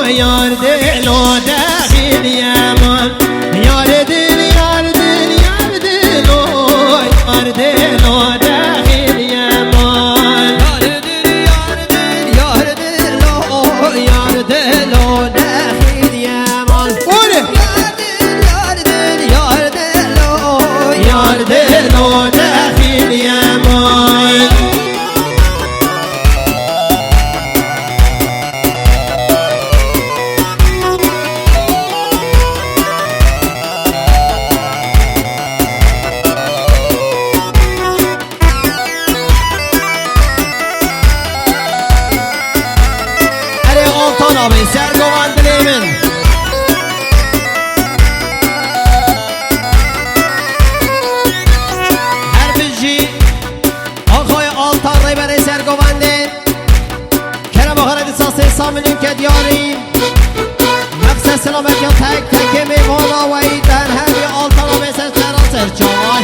یار دل و دخیل یمان یار دل یار دل یار دل یار دل و دخیل یمان یار دل یار دل یار دل یار دل و دخیل یمان یار دل یار دل یار دل یار دل و دخیل یمان Abi Sergovan Bilemin Herbici Akhoy Altar Reyberi Sergovan'de Kerem Akharet İsası Samilün Kedyari Nefse selamet ya tek tekemi Vana ve iten her bir altar abi sesler serçay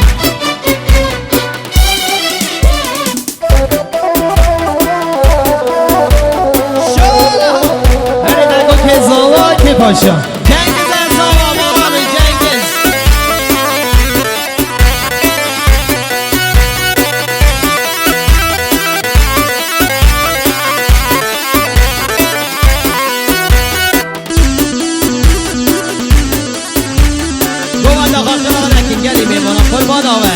Paşa Cengiz Erzağ abi Cengiz Govada kalkana ki gelin bir bana kurban abi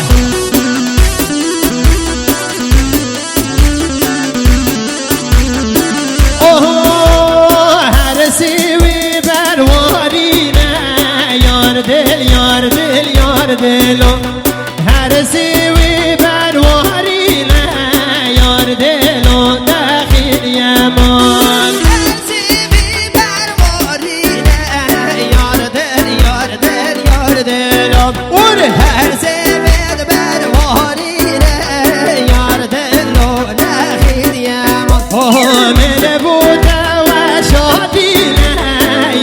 یار دل یار دل هر سوی پروارینه یار دل و دخیل یمان هر سوی پروارینه یار دل یار دل یار دل هر سوی پروارینه یار دل و دخیل یمان من بوده و شادینه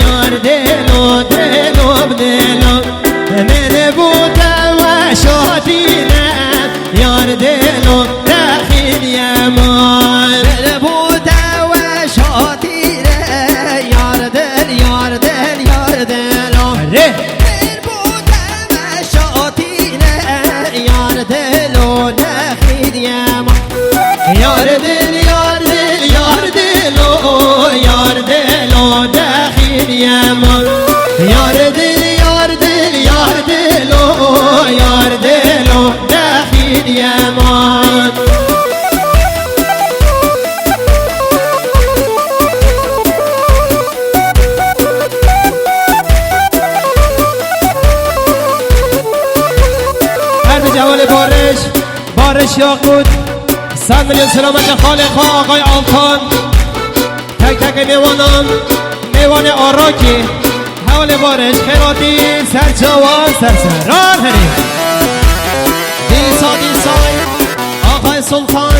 یار دل و دل و دل من بوده و شادینه یار دل و دخیل یمان من بوده و شادینه یار دل یار دل یار دل من بوده و شادینه یار دل و دخیل یمان یار دل یار دل یار دل یار دل و دخیل یمان یار دل یار دل یار دل یار دل و دخیل یمان هر به جوال بارش یاقوت 100 میلیون سلامت خالق آقای آلتان تک تک میوانان میوان آراکی حوال بارش خیراتی سرچوان سرسرار هری دیسا آقای سلطان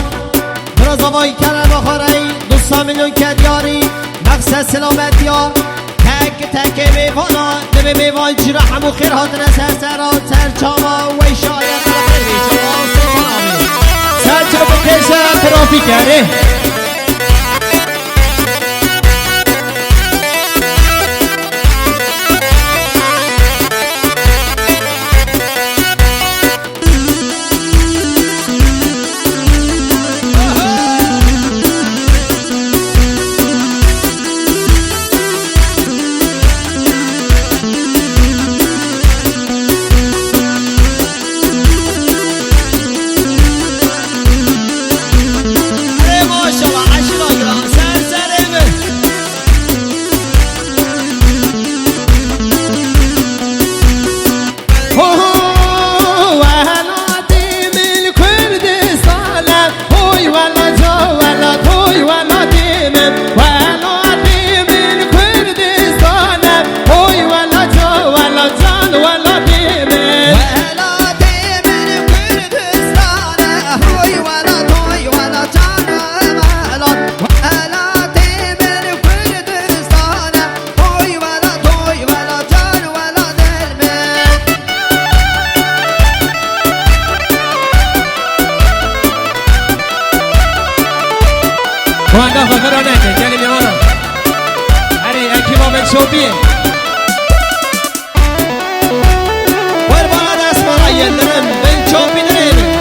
براز آقای کرم آخاری 200 میلیون کدیاری مقصد سلامت یا تک تک میوانا دم میوان جیره همو خیر هاتنه سرسران سرچاما و شاید خیر بیشه سرچا با کشه ترافیکره شوبیه قربان دست مرا یلدرم بن چوبی نریم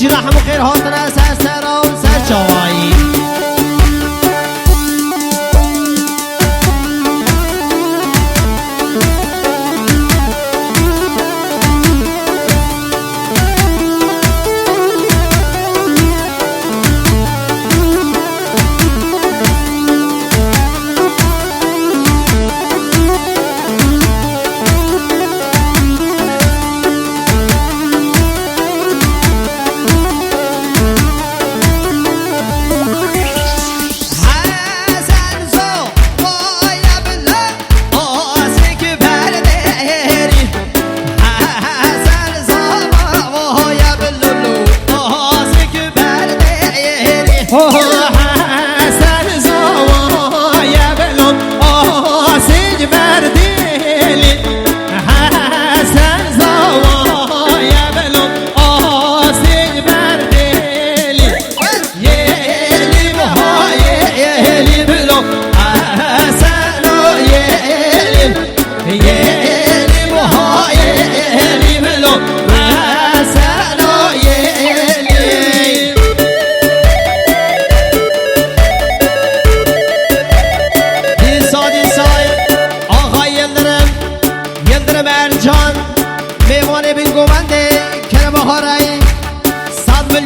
جرح مخير هاتنا سسرا وسجواي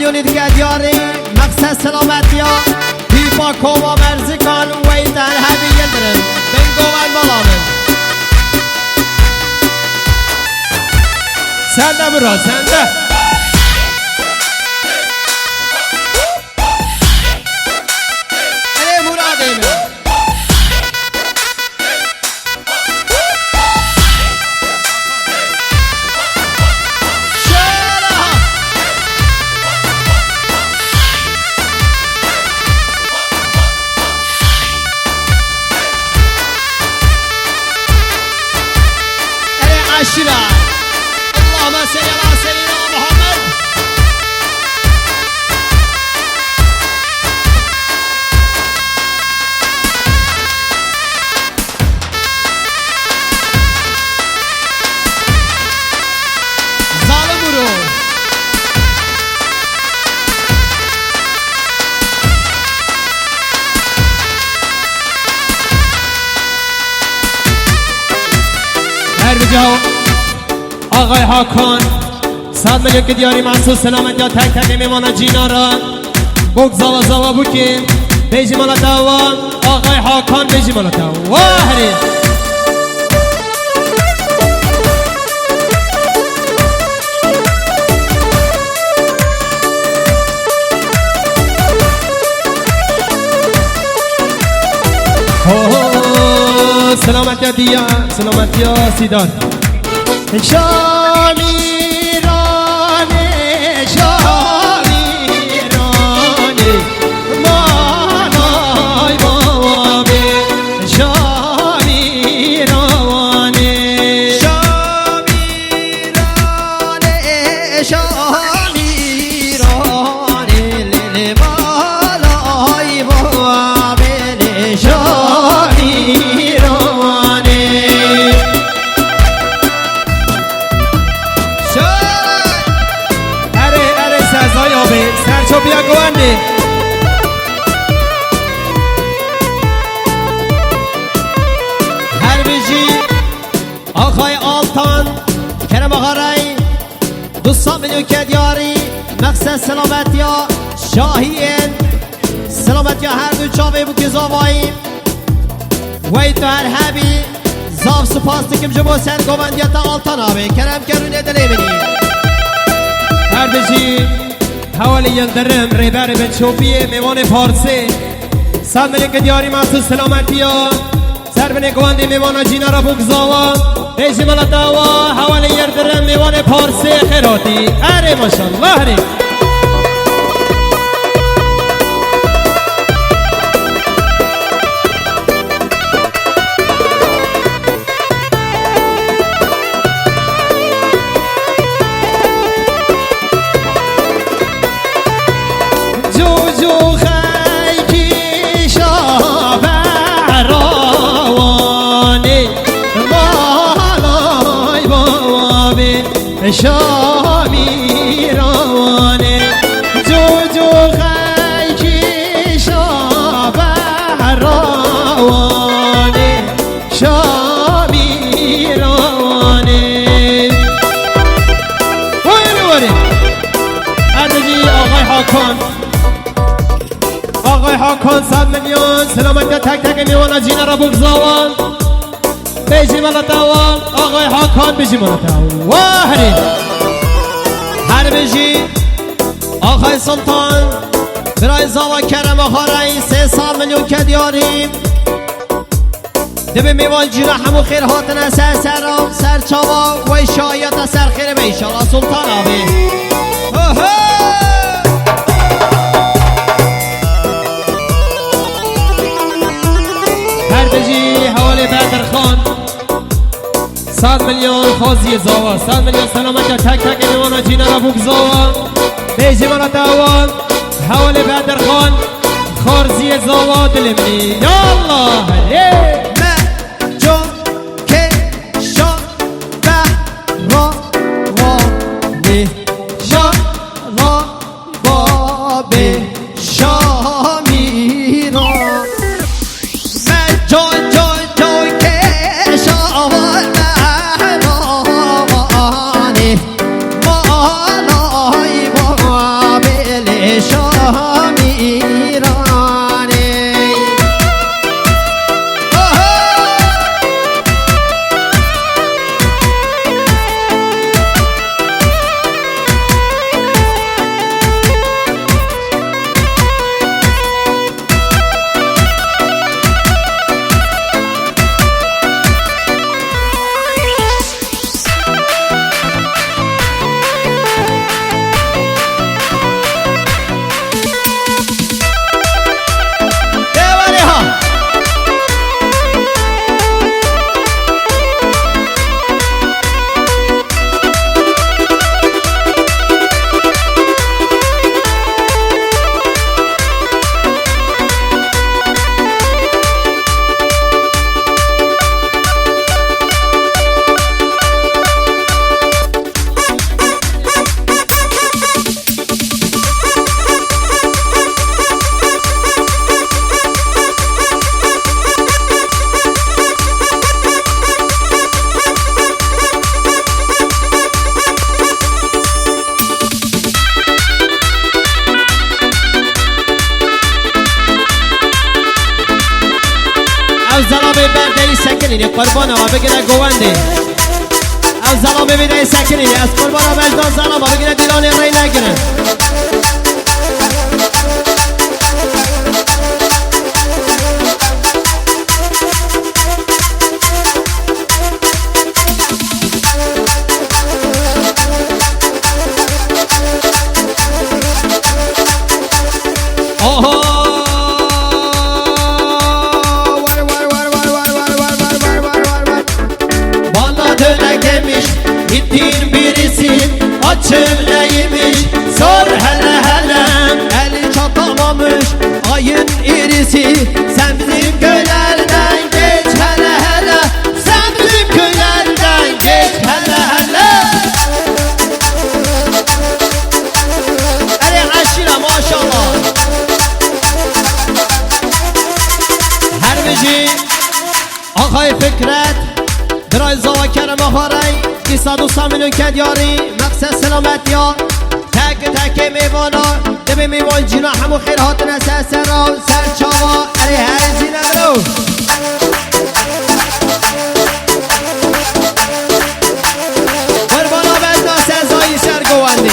میلیونی دیگه دیاری مقصد سلامتی ها با کوما مرزکان ویدن همی یلدرم بنگو من بالامن سنده برا سنده ای مراده من عشرة اللهم صل على سيدنا محمد ظالم برو هر بجاو آقای حاکان 100 میلیون که دیاری محسوس سلامت یا تک تک میمانا جینا را بوک زوا زوا بوکین بیجی مالا دوا آقای حاکان بیجی مالا دوا هری سلامت یا دیا سلامت یا سیدان شامیرانه شامیرانه مانای بابه شامیرانه شامیرانه شامیرانه لیل بالای بابه شامیرانه سزای آبه سرچو بیا گوانده هر بیجی آقای آلتان کرم آقای 200 میلیون که دیاری مقصد سلامتی ها شاهین سلامتی ها هر دو چاوه بود که زاوایی وید هر هبی زاف سپاس دکم جبو سن گواندیت آلتان آبه کرم کرونه دلی بینی هر بیجی حوالی یلدرم ریبر بن شوپیه میوان پارسه 100 میلیون که دیاری محسوس سلامتی ها سر بنه گواندی میوان جینا را بگذاوا بیجی مالا داوا حوالی یلدرم میوان پارسه خیراتی اره ماشالله هره شامیرانه جوجو خیکی شابهروانه شامیرانه واری اردجی آقای حاکان آقای حاکان 100 میلیون سلامت تک تک میوانا جینا را بگذاوان بیجی مالا دوان آقای حاکان بیجی مالا دوان هری هر بیجی آقای سلطان برای زاوا کرم آخارای 300 میلیون که دیاریم دبی میوان جینا همو خیر هاتن سر سرام سر چاوا و شایت سر خیر بیشالا سلطان آبی هر بیجی حوالی بدر خان 100 میلیون خازی زاوا 100 میلیون سلامت تک تک میوانا جینا را بگذاوا بیجی مالا دوان حوالی بدر خان خارزی زاوا دلمنی یا الله جون که شا به را وانه شا را بابه شامیران جون که شا مهرانه مالای بابه شامیرانه زلامه برده سکنینی قربان ها بگیره گوانده از زلامه بیده سکنینی از قربان ها مجدان زلامه بگیره دیلانی رای نگیره Gittin birisi açım neymiş sor hele hele. Eli çatlamamış ayın irisi Sen bizim köylerden geç hele hele. Sen bizim köylerden geç hele hele. Eli aşire maşallah Herbici Ağay Fikret Diray Zava Kerem Aharay 290 milyon kedyari Maqsad selamet ya Tek meyvana Demi meyvan cina Hamu khir hatine sesera Serçava Eli her zine bro Kurbana bezda sezayı sergovandi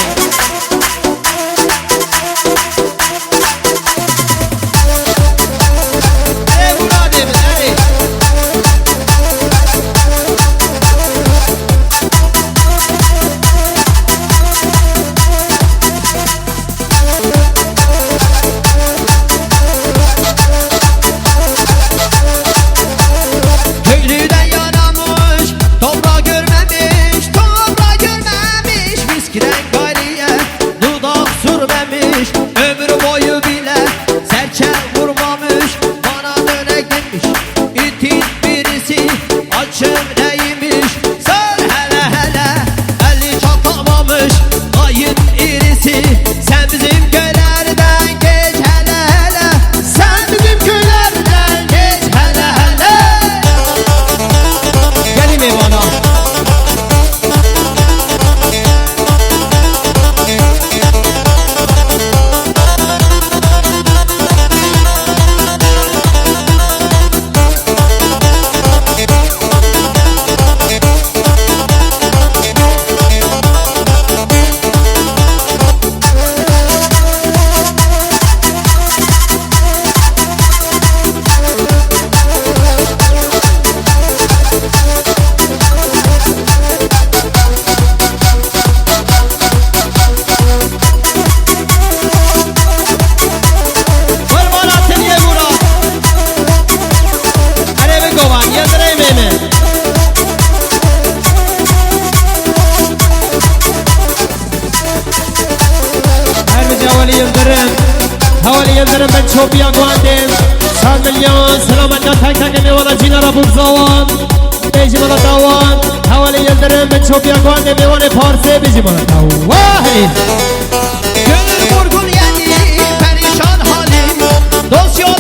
حوالی يندرم من شوبيا قواندم 100 مليون سلامتنا تاك ميوانا جينا رابوك زوان بيجي مالا تاوان حوالی يندرم من شوبيا قواندم ميوانا پارسه بيجي مالا تاوان Gönül vurgun yedi perişan halim. Dosya